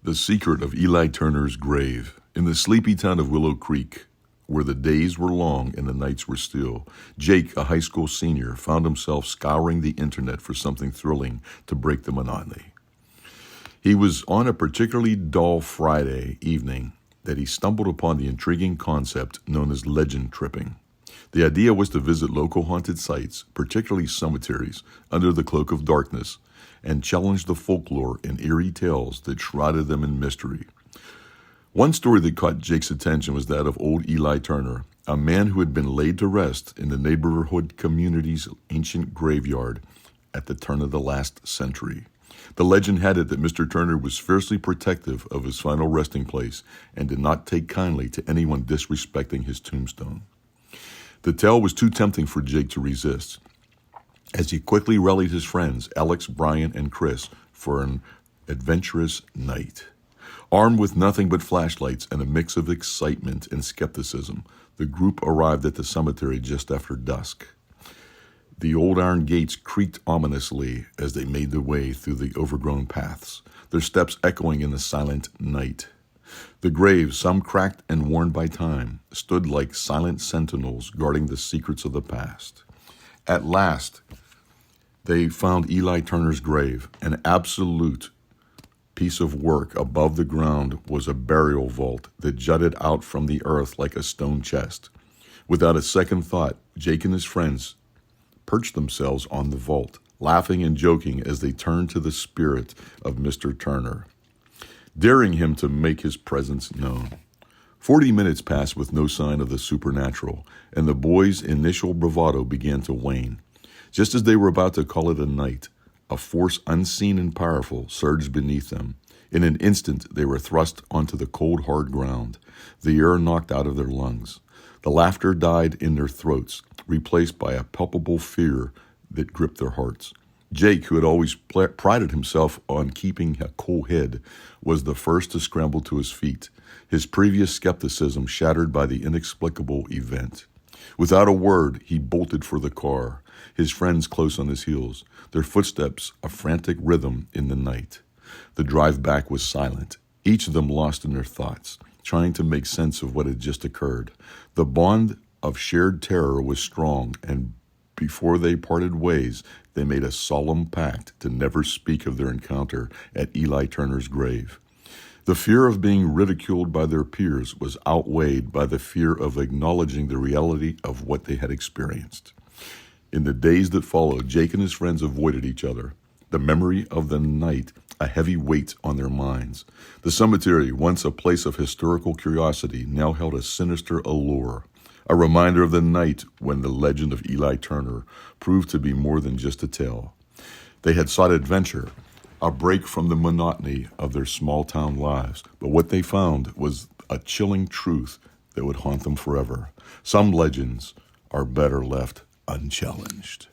The secret of Eli Turner's grave. In the sleepy town of Willow Creek, where the days were long and the nights were still, Jake, a high school senior, found himself scouring the internet for something thrilling to break the monotony. He was on a particularly dull Friday evening that he stumbled upon the intriguing concept known as legend tripping. The idea was to visit local haunted sites, particularly cemeteries, under the cloak of darkness, and challenge the folklore and eerie tales that shrouded them in mystery. One story that caught Jake's attention was that of old Eli Turner, a man who had been laid to rest in the neighborhood community's ancient graveyard at the turn of the last century. The legend had it that Mr. Turner was fiercely protective of his final resting place and did not take kindly to anyone disrespecting his tombstone. The tale was too tempting for Jake to resist, as he quickly rallied his friends, Alex, Brian, and Chris, for an adventurous night. Armed with nothing but flashlights and a mix of excitement and skepticism, the group arrived at the cemetery just after dusk. The old iron gates creaked ominously as they made their way through the overgrown paths, their steps echoing in the silent night. The graves, some cracked and worn by time, stood like silent sentinels guarding the secrets of the past. At last, they found Eli Turner's grave. An absolute piece of work above the ground was a burial vault that jutted out from the earth like a stone chest. Without a second thought, Jake and his friends perched themselves on the vault, laughing and joking as they turned to the spirit of Mr. Turner, daring him to make his presence known. 40 minutes passed with no sign of the supernatural, and the boys' initial bravado began to wane. Just as they were about to call it a night, a force unseen and powerful surged beneath them. In an instant, they were thrust onto the cold, hard ground, the air knocked out of their lungs. The laughter died in their throats, replaced by a palpable fear that gripped their hearts. Jake, who had always prided himself on keeping a cool head, was the first to scramble to his feet, his previous skepticism shattered by the inexplicable event. Without a word, he bolted for the car, his friends close on his heels, their footsteps a frantic rhythm in the night. The drive back was silent, each of them lost in their thoughts, trying to make sense of what had just occurred. The bond of shared terror was strong, and before they parted ways, they made a solemn pact to never speak of their encounter at Eli Turner's grave. The fear of being ridiculed by their peers was outweighed by the fear of acknowledging the reality of what they had experienced. In the days that followed, Jake and his friends avoided each other, the memory of the night a heavy weight on their minds. The cemetery, once a place of historical curiosity, now held a sinister allure, a reminder of the night when the legend of Eli Turner proved to be more than just a tale. They had sought adventure, a break from the monotony of their small-town lives, but what they found was a chilling truth that would haunt them forever. Some legends are better left unchallenged.